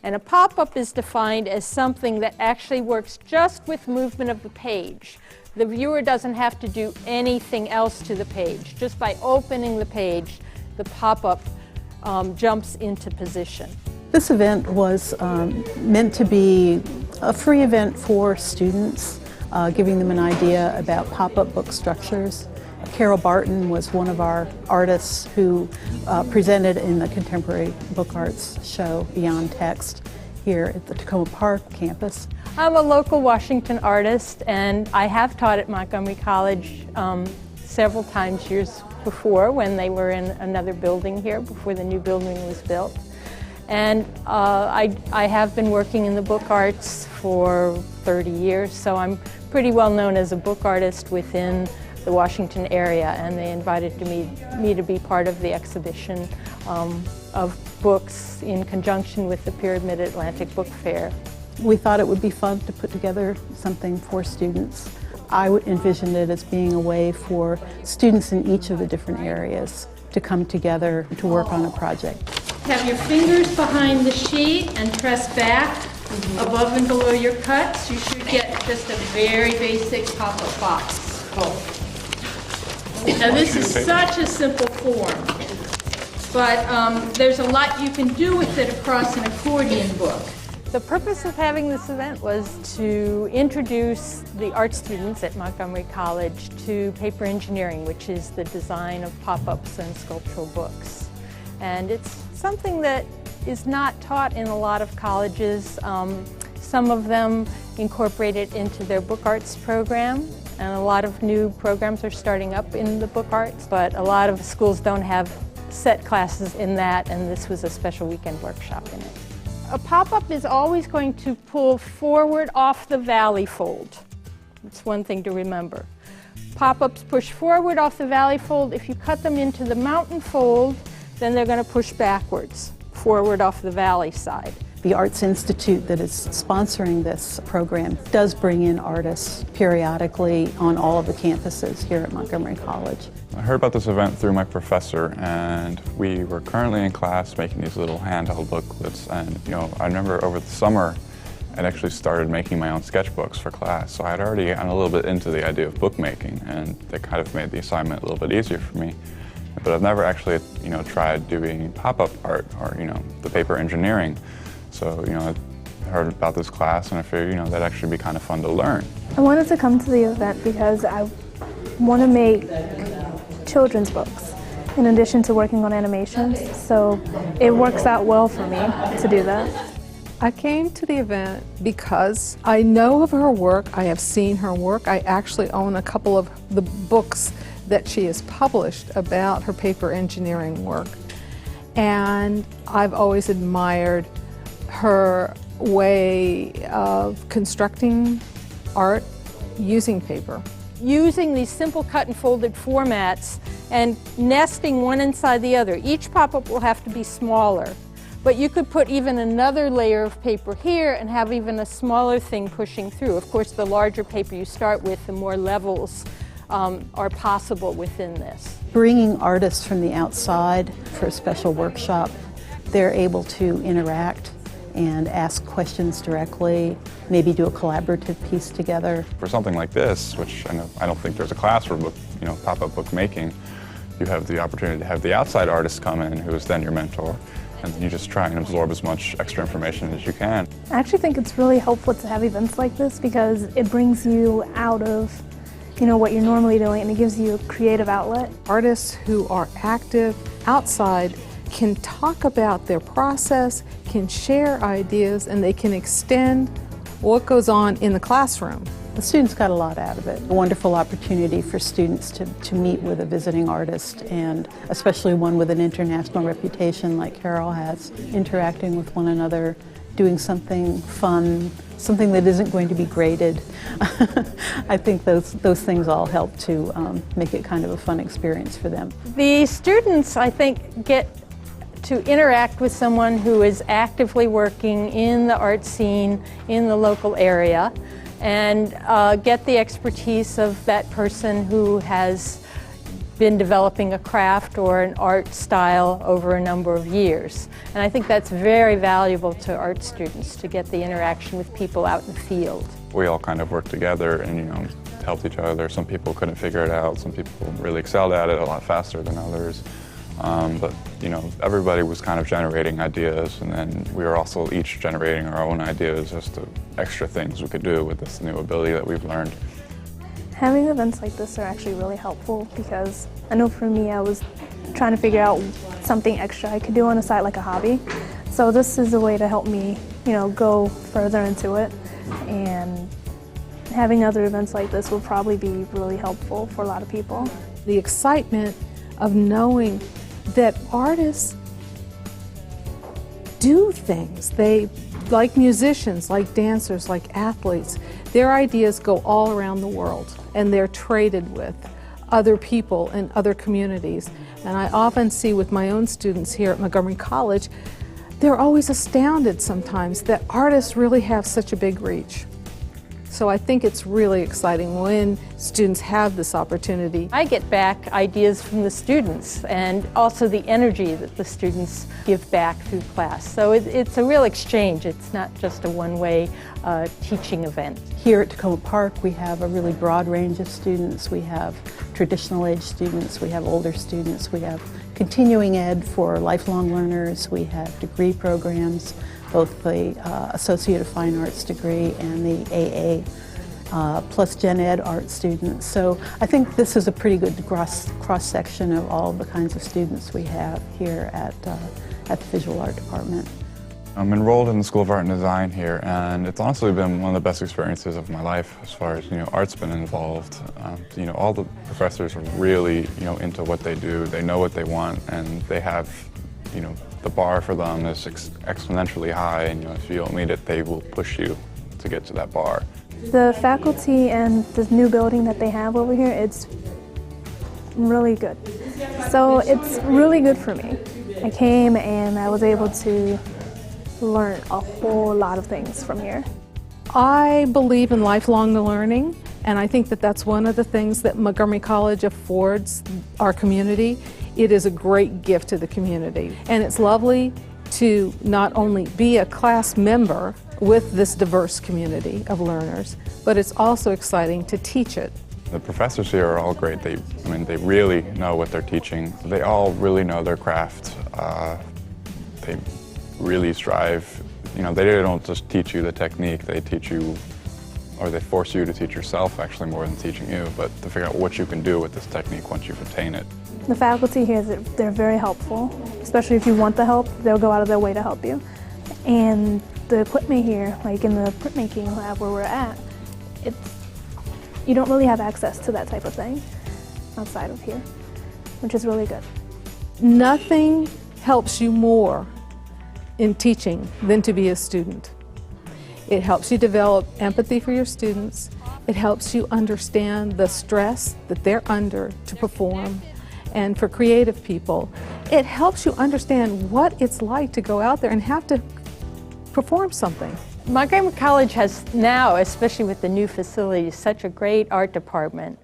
And a pop-up is defined as something that actually works just with movement of the page. The viewer doesn't have to do anything else to the page. Just by opening the page, the pop-up jumps into position. This event was meant to be a free event for students, giving them an idea about pop-up book structures. Carol Barton was one of our artists who presented in the Contemporary Book Arts show Beyond Text here at the Takoma Park campus. I'm a local Washington artist, and I have taught at Montgomery College several times years before when they were in another building here, before the new building was built. And I have been working in the book arts for 30 years, so I'm pretty well known as a book artist within the Washington area, and they invited me to be part of the exhibition of books in conjunction with the Pyramid Mid-Atlantic Book Fair. We thought it would be fun to put together something for students. I envisioned it as being a way for students in each of the different areas to come together to work on a project. Have your fingers behind the sheet and press back above and below your cuts. You should get just a very basic pop-up box. Now this is such a simple form, but there's a lot you can do with it across an accordion book. The purpose of having this event was to introduce the art students at Montgomery College to paper engineering, which is the design of pop-ups and sculptural books. And it's something that is not taught in a lot of colleges. Some of them incorporate it into their book arts program, and a lot of new programs are starting up in the book arts, but a lot of schools don't have set classes in that, and this was a special weekend workshop in it. A pop-up is always going to pull forward off the valley fold. That's one thing to remember. Pop-ups push forward off the valley fold. If you cut them into the mountain fold, then they're going to push backwards, forward off the valley side. The Arts Institute that is sponsoring this program does bring in artists periodically on all of the campuses here at Montgomery College. I heard about this event through my professor, and we were currently in class making these little handheld booklets, and I remember over the summer I'd actually started making my own sketchbooks for class, so I'd already gotten a little bit into the idea of bookmaking, and they kind of made the assignment a little bit easier for me. But I've never actually tried doing pop-up art or the paper engineering. So, I heard about this class, and I figured, that'd actually be kind of fun to learn. I wanted to come to the event because I want to make children's books in addition to working on animations, so it works out well for me to do that. I came to the event because I know of her work, I have seen her work, I actually own a couple of the books that she has published about her paper engineering work, and I've always admired her way of constructing art using paper. Using these simple cut and folded formats and nesting one inside the other. Each pop-up will have to be smaller, but you could put even another layer of paper here and have even a smaller thing pushing through. Of course, the larger paper you start with, the more levels are possible within this. Bringing artists from the outside for a special workshop, they're able to interact and ask questions directly, maybe do a collaborative piece together. For something like this, which I don't think there's a class for book, pop-up book making, you have the opportunity to have the outside artist come in, who is then your mentor, and you just try and absorb as much extra information as you can. I actually think it's really helpful to have events like this because it brings you out of what you're normally doing, and it gives you a creative outlet. Artists who are active outside can talk about their process, can share ideas, and they can extend what goes on in the classroom. The students got a lot out of it. A wonderful opportunity for students to meet with a visiting artist, and especially one with an international reputation like Carol has, interacting with one another, doing something fun, something that isn't going to be graded. I think those things all help to make it kind of a fun experience for them. The students, I think, get to interact with someone who is actively working in the art scene in the local area, and get the expertise of that person who has been developing a craft or an art style over a number of years. And I think that's very valuable to art students, to get the interaction with people out in the field. We all kind of worked together and, helped each other. Some people couldn't figure it out. Some people really excelled at it a lot faster than others. But everybody was kind of generating ideas, and then we were also each generating our own ideas as to extra things we could do with this new ability that we've learned. Having events like this are actually really helpful because I know for me I was trying to figure out something extra I could do on the side, like a hobby. So this is a way to help me, go further into it, and having other events like this will probably be really helpful for a lot of people. The excitement of knowing that artists do things. They, like musicians, like dancers, like athletes, their ideas go all around the world and they're traded with other people in other communities. And I often see with my own students here at Montgomery College, they're always astounded sometimes that artists really have such a big reach. So I think it's really exciting when students have this opportunity. I get back ideas from the students and also the energy that the students give back through class. So it's a real exchange. It's not just a one-way teaching event. Here at Takoma Park, we have a really broad range of students. We have traditional age students, we have older students, we have continuing ed for lifelong learners, we have degree programs, both the Associate of Fine Arts degree and the AA plus Gen Ed art students. So I think this is a pretty good cross-section of all the kinds of students we have here at the Visual Art Department. I'm enrolled in the School of Art and Design here, and it's honestly been one of the best experiences of my life as far as, art's been involved. All the professors are really, into what they do. They know what they want, and they have, the bar for them is exponentially high, and if you don't meet it, they will push you to get to that bar. The faculty and the new building that they have over here, it's really good. So it's really good for me. I came and I was able to learn a whole lot of things from here. I believe in lifelong learning, and I think that that's one of the things that Montgomery College affords our community. It is a great gift to the community, and it's lovely to not only be a class member with this diverse community of learners, but it's also exciting to teach it. The professors here are all great. They really know what they're teaching. They all really know their craft. They really strive. They don't just teach you the technique, they teach you, or they force you to teach yourself actually more than teaching you, but to figure out what you can do with this technique once you've attained it. The faculty here, they're very helpful, especially if you want the help, they'll go out of their way to help you. And the equipment here, like in the printmaking lab where we're at, you don't really have access to that type of thing outside of here, which is really good. Nothing helps you more in teaching than to be a student. It helps you develop empathy for your students. It helps you understand the stress that they're under to perform. And for creative people, it helps you understand what it's like to go out there and have to perform something. Montgomery College has now, especially with the new facilities, such a great art department.